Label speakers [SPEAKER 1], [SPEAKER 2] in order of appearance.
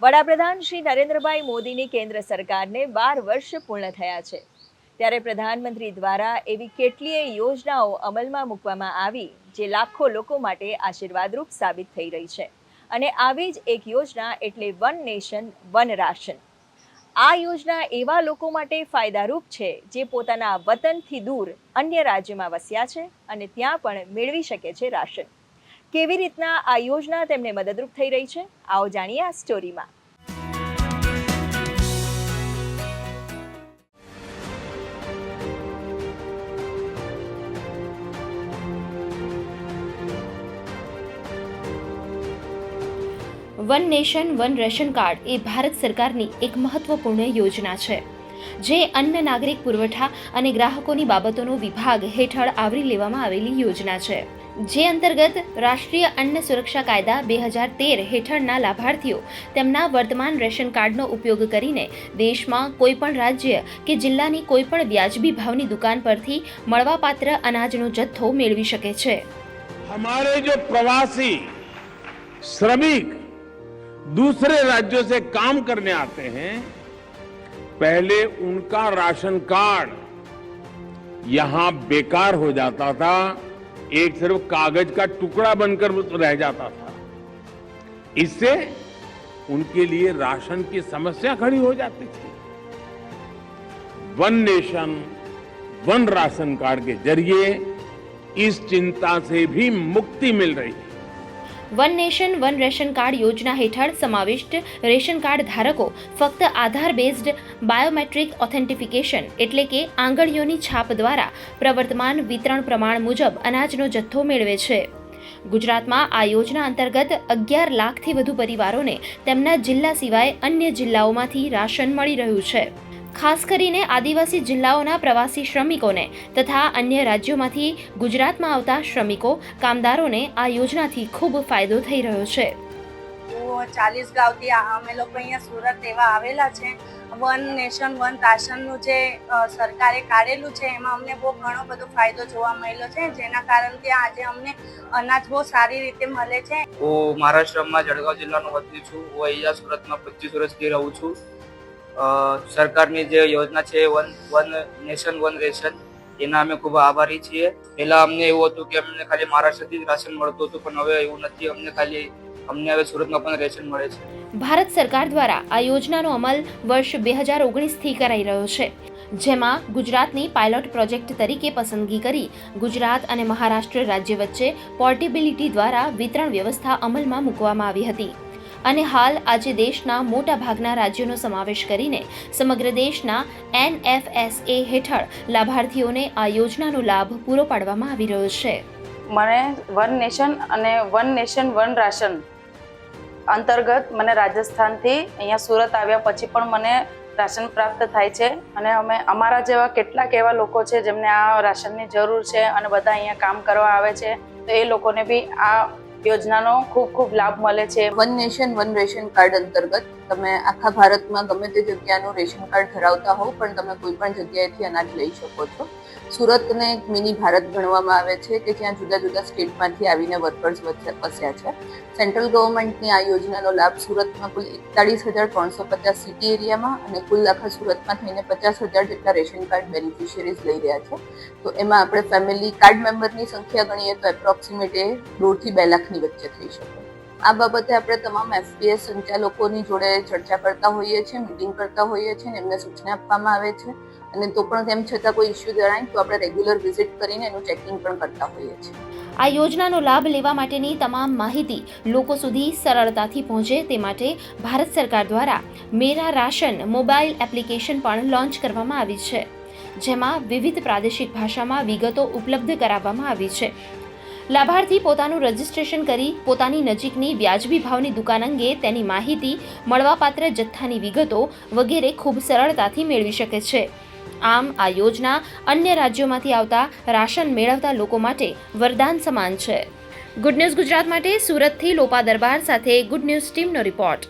[SPEAKER 1] વડાપ્રધાન શ્રી નરેન્દ્રભાઈ મોદીની કેન્દ્ર સરકારને 12 વર્ષ પૂર્ણ થયા છે, ત્યારે પ્રધાનમંત્રી દ્વારા એવી કેટલીય યોજનાઓ અમલમાં મૂકવામાં આવી જે લાખો લોકો માટે આશીર્વાદરૂપ સાબિત થઈ રહી છે. અને આવી જ એક યોજના એટલે વન નેશન વન રાશન. આ યોજના એવા લોકો માટે ફાયદારૂપ છે જે પોતાના વતનથી દૂર અન્ય રાજ્યમાં વસ્યા છે અને ત્યાં પણ મેળવી શકે છે રાશન. કેવી રીતના આ યોજના તેમને મદદરૂપ થઈ રહી છે, આવો જાણીએ આ સ્ટોરીમાં.
[SPEAKER 2] One nation one ration card એ ભારત સરકારની એક મહત્વપૂર્ણ યોજના છે, જે અન્ન નાગરિક પુરવઠા અને ગ્રાહકોની બાબતોનો વિભાગ હેઠળ આવરી લેવામાં આવેલી યોજના છે, જે અંતર્ગત રાષ્ટ્રીય અન્ન સુરક્ષા કાયદા 2013 હેઠળના લાભાર્થીઓ તેમના વર્તમાન રેશન કાર્ડનો ઉપયોગ કરીને દેશમાં કોઈપણ રાજ્ય કે જિલ્લાની કોઈપણ વ્યાજબી ભાવની દુકાન પરથી મળવાપાત્ર અનાજનો જથ્થો મેળવી શકે છે.
[SPEAKER 3] हमारे जो प्रवासी श्रमिक दूसरे राज्यों से काम करने आते हैं, पहले उनका राशन कार्ड यहां बेकार हो जाता था, एक सिर्फ कागज का टुकड़ा बनकर रह जाता था. इससे उनके लिए राशन की समस्या खड़ी हो जाती थी. One nation one ration card के जरिए इस चिंता से भी मुक्ति मिल रही है.
[SPEAKER 2] One nation one ration card યોજના હેઠળ સમાવિષ્ટ રેશન કાર્ડ ધારકો ફક્ત આધાર બેઝડ બાયોમેટ્રિક ઓથેન્ટિફિકેશન એટલે કે આંગળીઓની છાપ દ્વારા પ્રવર્તમાન વિતરણ પ્રમાણ મુજબ અનાજનો જથ્થો મેળવે છે. ગુજરાતમાં આ યોજના અંતર્ગત 11 લાખથી વધુ પરિવારોને તેમના જિલ્લા સિવાય અન્ય જિલ્લાઓમાંથી રાશન મળી રહ્યું છે. ખાસ કરીને આદિવાસી જિલ્લાઓના પ્રવાસી શ્રમિકોને તથા અન્ય રાજ્યોમાંથી ગુજરાતમાં આવતા શ્રમિકો કામદારોને આ યોજનાથી ખૂબ ફાયદો થઈ રહ્યો છે.
[SPEAKER 4] 40 ગામથી અમે લોકો અહીંયા સુરત એવા આવેલા છે. વન નેશન વન રાશનનું જે સરકારે કાઢેલું છે એમાં અમને બહુ ઘણો બધો ફાયદો જોવા મળ્યો છે, જેના કારણથી આજે અમને અનાજ બહુ સારી રીતે મળે છે.
[SPEAKER 5] હું મહારાષ્ટ્રમાં જળગાંવ જિલ્લાનો વતની છું. હું અહીંયા સુરતમાં 25 વર્ષથી રહું છું. સરકારની જે યોજના છે વન નેશન વન રેશન, એના અમે ખૂબ આભારી છીએ. પહેલા અમને એવું હતું કે અમને ખાલી મહારાષ્ટ્રથી જ રાશન મળતું હતું, પણ હવે એવું નથી. અમને હવે સુરતમાં પણ રેશન મળે છે.
[SPEAKER 2] ભારત સરકાર દ્વારા આ યોજનાનો અમલ વર્ષ 2019થી કરાઈ રહ્યો છે, જેમાં ગુજરાતની પાયલોટ પ્રોજેક્ટ તરીકે પસંદગી કરી ગુજરાત અને મહારાષ્ટ્ર રાજ્ય વચ્ચે પોર્ટેબિલિટી દ્વારા વિતરણ વ્યવસ્થા અમલમાં મૂકવામાં આવી હતી. અને હાલ આજે દેશના મોટા ભાગના રાજ્યોનો સમાવેશ કરીને સમગ્ર દેશના NFSA હેઠળ લાભાર્થીઓને આ યોજનાનો લાભ પૂરો પાડવામાં આવી રહ્યો છે.
[SPEAKER 6] મને વન નેશન અને વન નેશન વન રાશન અંતર્ગત મને રાજસ્થાનથી અહીંયા સુરત આવ્યા પછી પણ મને રાશન પ્રાપ્ત થાય છે. અને અમે અમારા જેવા કેટલાક એવા લોકો છે જેમને આ રાશનની જરૂર છે અને બધા અહીંયા કામ કરવા આવે છે, તો એ લોકોને બી આ યોજનાનો ખૂબ ખૂબ લાભ મળે છે.
[SPEAKER 7] One nation one ration card અંતર્ગત તમે આખા ભારતમાં ગમે તે જગ્યાનું રેશન કાર્ડ ધરાવતા હોવ પણ તમે કોઈ પણ જગ્યાએથી અનાજ લઈ શકો છો. સુરતને એક મિની ભારત ગણવામાં આવે છે કે જ્યાં જુદા જુદા સ્ટેટમાંથી આવીને વર્કર્સ વસ્યા છે. સેન્ટ્રલ ગવર્મેન્ટની આ યોજનાનો લાભ સુરતમાં કુલ 41,350 સિટી એરિયામાં અને કુલ આખા સુરતમાં થઈને 50,000 જેટલા રેશન કાર્ડ બેનિફિશિયરીઝ લઈ રહ્યા છે. તો એમાં આપણે ફેમિલી કાર્ડ મેમ્બરની સંખ્યા ગણીએ તો એપ્રોક્સિમેટ 1.5 થી 2 લાખની વચ્ચે થઈ શકે. આ બાબતે આપણે તમામ FPS સંચાલકોની જોડે ચર્ચા કરતા હોઈએ છીએ, મિટિંગ કરતા હોઈએ છીએ અને એમને સૂચના આપવામાં આવે છે. અને તો પણ તેમ છતાં કોઈ ઇસ્યુ જણાય તો આપણે રેગ્યુલર વિઝિટ કરીને એનું ચેકિંગ પણ કરતા હોઈએ છીએ.
[SPEAKER 2] આ યોજનાનો લાભ લેવા માટેની તમામ માહિતી લોકો સુધી સરળતાથી પહોંચે તે માટે ભારત સરકાર દ્વારા મેરા રાશન મોબાઈલ એપ્લિકેશન પણ લોન્ચ કરવામાં આવી છે, જેમાં વિવિધ પ્રાદેશિક ભાષામાં વિગતો ઉપલબ્ધ કરાવવામાં આવી છે. લાભાર્થી પોતાનું રજીસ્ટ્રેશન કરી પોતાની નજીકની વ્યાજબી ભાવની દુકાન અંગે તેની માહિતી, મળવાપાત્ર જથ્થાની વિગતો વગેરે ખૂબ સરળતાથી મેળવી શકે છે. આમ આ યોજના અન્ય રાજ્યોમાંથી આવતા રાશન મેળવતા લોકો માટે વરદાન સમાન છે. ગુડ ન્યૂઝ ગુજરાત માટે સુરતથી લોપા દરબાર સાથે ગુડ ન્યૂઝ ટીમનો રિપોર્ટ.